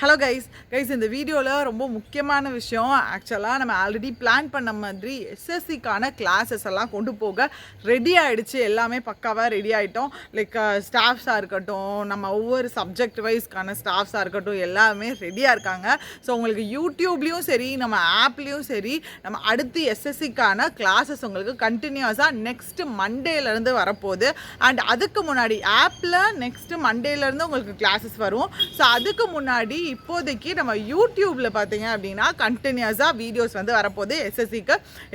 Hello guys இந்த வீடியோவில் ரொம்ப முக்கியமான விஷயம். ஆக்சுவலாக நம்ம ஆல்ரெடி பிளான் பண்ண மாதிரி எஸ்எஸ்சிக்கான கிளாஸஸ் எல்லாம் கொண்டு போக ரெடி ஆகிடுச்சு. எல்லாமே பக்காவாக ரெடி ஆகிட்டோம். லைக் ஸ்டாஃப்ஸாக இருக்கட்டும், நம்ம ஒவ்வொரு சப்ஜெக்ட் வைஸ்க்கான ஸ்டாஃப்ஸாக இருக்கட்டும், எல்லாமே ரெடியாக இருக்காங்க. ஸோ உங்களுக்கு யூடியூப்லேயும் சரி, நம்ம ஆப்லேயும் சரி, நம்ம அடுத்து எஸ்எஸ்சிக்கான கிளாஸஸ் உங்களுக்கு கண்டினியூஸாக நெக்ஸ்ட்டு மண்டேலேருந்து வரப்போகுது. அண்ட் அதுக்கு முன்னாடி ஆப்பில் நெக்ஸ்ட்டு மண்டேலேருந்து உங்களுக்கு கிளாஸஸ் வரும். ஸோ அதுக்கு முன்னாடி இப்போதைக்கு நம்ம யூடியூப்பில் பார்த்தீங்க அப்படின்னா கண்டினியூஸாக வீடியோஸ் வந்து வரப்போகுது.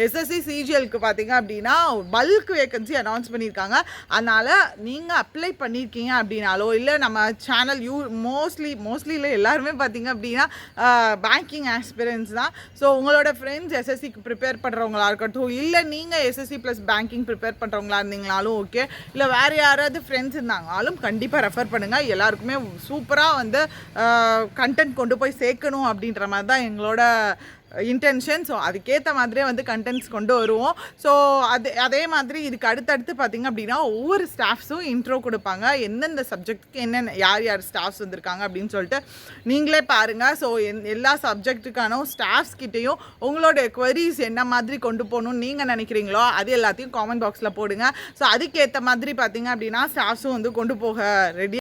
எஸ்எஸ்சி சிஜிஎலுக்கு பார்த்தீங்க அப்படின்னா பல்க் வேக்கன்சி அனௌன்ஸ் பண்ணியிருக்காங்க. அதனால் நீங்கள் அப்ளை பண்ணியிருக்கீங்க அப்படின்னாலோ, இல்லை நம்ம சேனல் மோஸ்ட்லியில் எல்லாருமே பார்த்தீங்க அப்படின்னா பேங்கிங் ஆஸ்பிரன்ஸ் தான். ஸோ உங்களோட ஃப்ரெண்ட்ஸ் எஸ்எஸ்சிக்கு ப்ரிப்பேர் பண்ணுறவங்களா இருக்கட்டும், இல்லை நீங்கள் எஸ்எஸ்சி ப்ளஸ் பேங்கிங் ப்ரிப்பேர் பண்ணுறவங்களா இருந்தீங்கனாலும் ஓகே, இல்லை வேறு யாராவது ஃப்ரெண்ட்ஸ் இருந்தாங்கனாலும் கண்டிப்பாக ரெஃபர் பண்ணுங்கள். எல்லாருக்குமே சூப்பராக வந்து கண்டென்ட் கொண்டு போய் சேர்க்கணும் அப்படின்ற மாதிரி தான் எங்களோட இன்டென்ஷன். ஸோ அதுக்கேற்ற மாதிரியே வந்து கண்டென்ட்ஸ் கொண்டு வருவோம். ஸோ அதே மாதிரி இதுக்கு அடுத்தடுத்து பார்த்திங்க அப்படின்னா ஒவ்வொரு ஸ்டாஃப்ஸும் இன்ட்ரோ கொடுப்பாங்க. எந்தெந்த சப்ஜெக்ட்டுக்கு என்னென்ன யார் ஸ்டாஃப்ஸ் வந்திருக்காங்க அப்படின்னு சொல்லிட்டு நீங்களே பாருங்கள். ஸோ எல்லா சப்ஜெக்ட்டுக்கான ஸ்டாஃப்ஸ்கிட்டையும் உங்களோட குவரிஸ் என்ன மாதிரி கொண்டு போகணும்னு நீங்கள் நினைக்கிறீங்களோ அது எல்லாத்தையும் காமெண்ட் பாக்ஸில் போடுங்க. ஸோ அதுக்கேற்ற மாதிரி பார்த்திங்க அப்படின்னா ஸ்டாஃப்ஸும் வந்து கொண்டு போக ரெடி.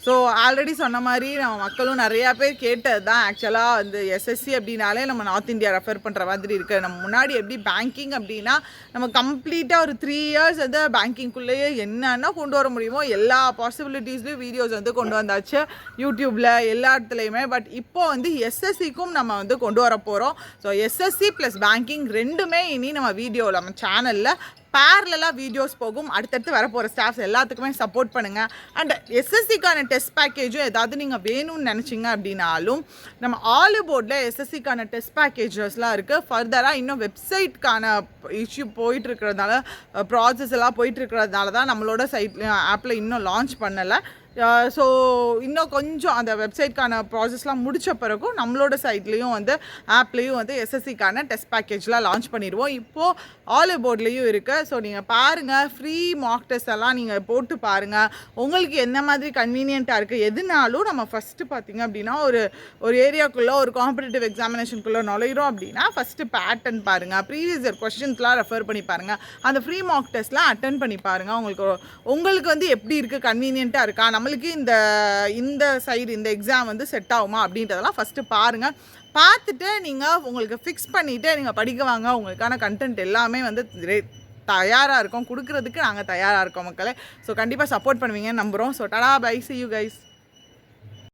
ஸோ ஆல்ரெடி சொன்ன மாதிரி நம்ம மக்களும் நிறையா பேர் கேட்டது தான். ஆக்சுவலாக இந்த எஸ்எஸ்சி அப்படின்னாலே நம்ம நார்த் இந்தியா ரெஃபர் பண்ணுற மாதிரி இருக்குது. நம்ம முன்னாடி எப்படி பேங்கிங் அப்படின்னா நம்ம கம்ப்ளீட்டாக ஒரு 3 இயர்ஸ் வந்து பேங்கிங்குள்ளேயே என்னென்ன கொண்டு வர முடியுமோ எல்லா பாசிபிலிட்டிஸ்லேயும் வீடியோஸ் வந்து கொண்டு வந்தாச்சு யூடியூப்பில் எல்லா இடத்துலையுமே. பட் இப்போது வந்து எஸ்எஸ்சிக்கும் நம்ம வந்து கொண்டு வர போகிறோம். ஸோ எஸ்எஸ்சி ப்ளஸ் பேங்கிங் ரெண்டுமே இனி நம்ம வீடியோவில் நம்ம சேனலில் பேரலாக வீடியோஸ் போகும். அடுத்தடுத்து வரப்போகிற ஸ்டாஃப்ஸ் எல்லாத்துக்குமே சப்போர்ட் பண்ணுங்கள். அண்ட் எஸ்எஸ்சிக்கான டெஸ்ட் பேக்கேஜும் ஏதாவது நீங்கள் வேணும்னு நினச்சிங்க அப்படின்னாலும் நம்ம ஆலிவ் போர்டில் எஸ்எஸ்சிக்கான டெஸ்ட் பேக்கேஜஸ்லாம் இருக்குது. ஃபர்தராக இன்னும் வெப்சைட்கான இஷ்யூ போயிட்டுருக்கிறதுனால ப்ராசஸ் எல்லாம் போயிட்டுருக்கிறதுனால தான் நம்மளோட ஆப்பில் இன்னும் லான்ச் பண்ணலை. ஸோ இன்னும் கொஞ்சம் அந்த வெப்சைட்கான ப்ராசஸ்லாம் முடித்த பிறகும் நம்மளோட சைட்லேயும் வந்து ஆப்லேயும் வந்து எஸ்எஸ்சிக்கான டெஸ்ட் பேக்கேஜ்லாம் லான்ச் பண்ணிடுவோம். இப்போது ஆலிவ் போர்ட்லேயும் இருக்குது. ஸோ நீங்கள் பாருங்கள், ஃப்ரீ மார்க் டெஸ்ட் எல்லாம் நீங்கள் போட்டு பாருங்கள். உங்களுக்கு என்ன மாதிரி கன்வீனியண்ட்டாக இருக்குது எதுனாலும் நம்ம ஃபஸ்ட்டு பார்த்திங்க அப்படின்னா ஒரு ஏரியாக்குள்ளே ஒரு காம்படிட்டிவ் எக்ஸாமினேஷனுக்குள்ளே நுழையிறோம் அப்படின்னா ஃபஸ்ட்டு பேட்டர்ன் பாருங்கள், ப்ரீவியஸ் இயர் கொஸ்டின்ஸ்லாம் ரெஃபர் பண்ணி பாருங்கள், அந்த ஃப்ரீ மார்க் டெஸ்ட்லாம் அட்டன் பண்ணி பாருங்கள். உங்களுக்கு வந்து எப்படி இருக்குது, கன்வீனியண்ட்டாக இருக்கா, நம்மளுக்கு இந்த சைடு இந்த எக்ஸாம் வந்து செட் ஆகுமா அப்படின்றதெல்லாம் ஃபஸ்ட்டு பாருங்கள். பார்த்துட்டு நீங்கள் உங்களுக்கு ஃபிக்ஸ் பண்ணிவிட்டு நீங்கள் படிக்க வாங்க. உங்களுக்கான கண்டென்ட் எல்லாமே வந்து தயாராக இருக்கோம், கொடுக்குறதுக்கு நாங்கள் தயாராக இருக்கோம் மக்களே. ஸோ கண்டிப்பாக சப்போர்ட் பண்ணுவீங்கன்னு நம்புகிறோம். ஸோ டடா பை, see you guys.